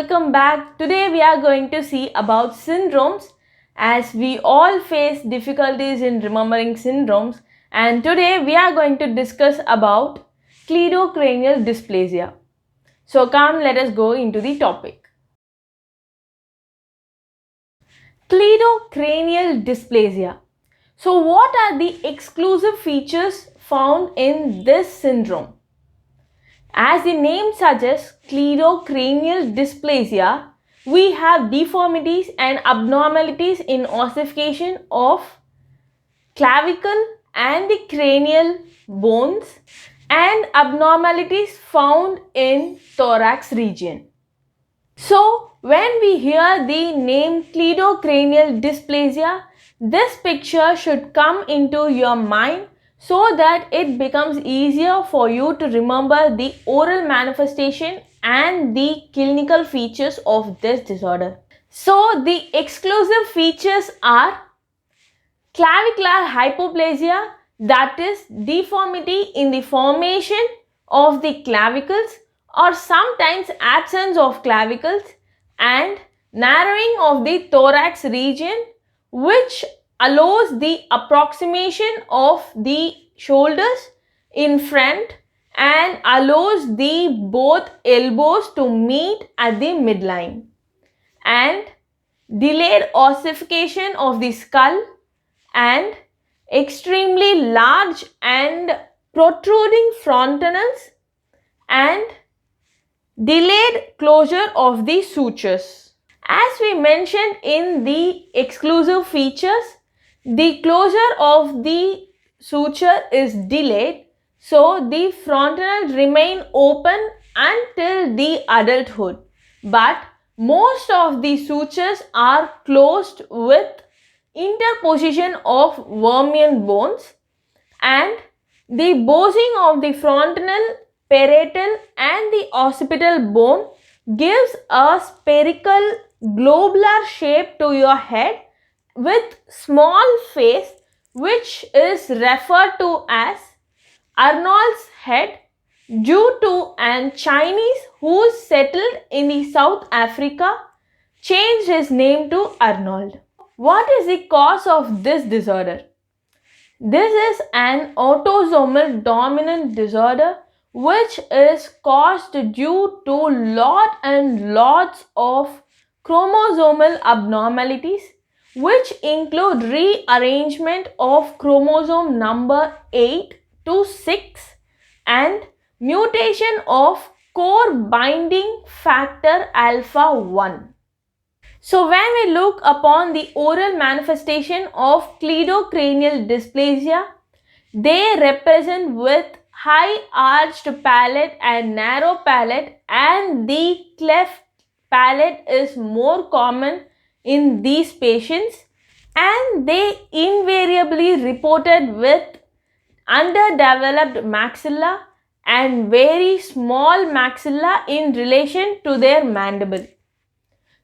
welcome back. Today we are going to see about syndromes, as we all face difficulties in remembering syndromes, and today we are going to discuss about cleidocranial dysplasia. So come, let us go into the topic. Cleidocranial dysplasia. So what are the exclusive features found in this syndrome? As the name suggests, cleidocranial dysplasia, we have deformities and abnormalities in ossification of clavicle and the cranial bones and abnormalities found in thorax region. So, when we hear the name cleidocranial dysplasia, this picture should come into your mind so that it becomes easier for you to remember the oral manifestation and the clinical features of this disorder. So, the exclusive features are clavicular hypoplasia, that is deformity in the formation of the clavicles or sometimes absence of clavicles, and narrowing of the thorax region, which allows the approximation of the shoulders in front and allows the both elbows to meet at the midline, and delayed ossification of the skull and extremely large and protruding frontanals and delayed closure of the sutures. As we mentioned in the exclusive features, the closure of the suture is delayed, so the frontanals remain open until the adulthood, but most of the sutures are closed with interposition of vermian bones, and the bossing of the frontal, parietal and the occipital bone gives a spherical globular shape to your head with small face, which is referred to as Arnold's head, due to an Chinese who settled in the South Africa changed his name to Arnold. What is the cause of this disorder? This is an autosomal dominant disorder which is caused due to lots of chromosomal abnormalities, which include rearrangement of chromosome number 8 to 6 and mutation of core binding factor alpha 1. So when we look upon the oral manifestation of cleidocranial dysplasia, they represent with high arched palate and narrow palate, and the cleft palate is more common in these patients, and they invariably reported with underdeveloped maxilla and very small maxilla in relation to their mandible.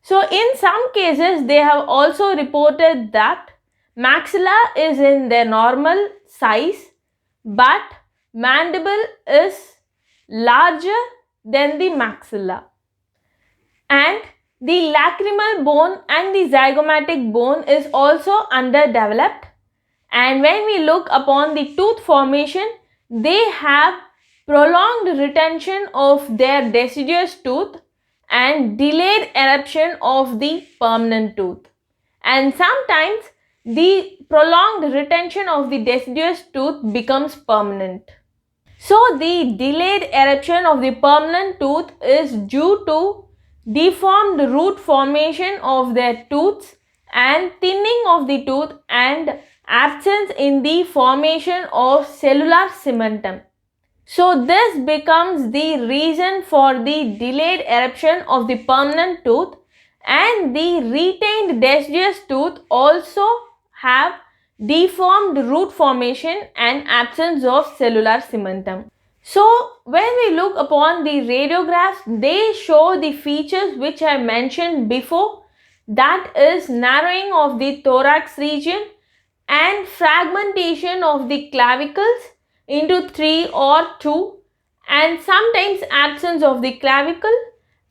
So in some cases, they have also reported that maxilla is in their normal size, but mandible is larger than the maxilla. And the lacrimal bone and the zygomatic bone is also underdeveloped. And when we look upon the tooth formation, they have prolonged retention of their deciduous tooth and delayed eruption of the permanent tooth, and sometimes the prolonged retention of the deciduous tooth becomes permanent. So the delayed eruption of the permanent tooth is due to deformed root formation of their tooths and thinning of the tooth and absence in the formation of cellular cementum. So this becomes the reason for the delayed eruption of the permanent tooth, and the retained deciduous tooth also have deformed root formation and absence of cellular cementum. So when we look upon the radiographs, they show the features which I mentioned before, that is narrowing of the thorax region and fragmentation of the clavicles into 3 or 2, and sometimes absence of the clavicle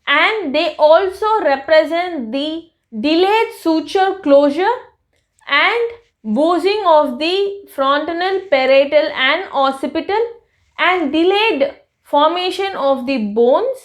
and they also represent the delayed suture closure and boozing of the frontal, parietal and occipital, and delayed formation of the bones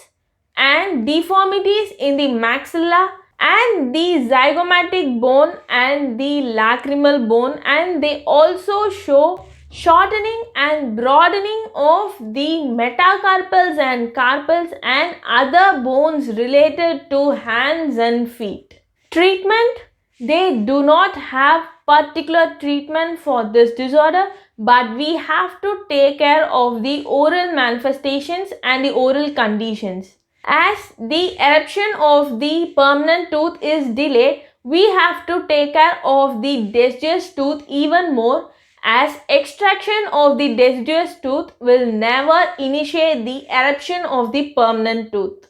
and deformities in the maxilla and the zygomatic bone and the lacrimal bone, and they also show shortening and broadening of the metacarpals and carpals and other bones related to hands and feet. Treatment: they do not have particular treatment for this disorder, but we have to take care of the oral manifestations and the oral conditions. As the eruption of the permanent tooth is delayed, we have to take care of the deciduous tooth even more, as extraction of the deciduous tooth will never initiate the eruption of the permanent tooth.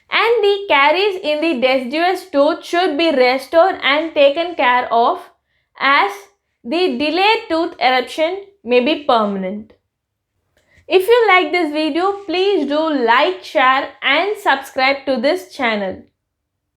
And the caries in the deciduous tooth should be restored and taken care of, as the delayed tooth eruption may be permanent. If you like this video, please do like, share and subscribe to this channel.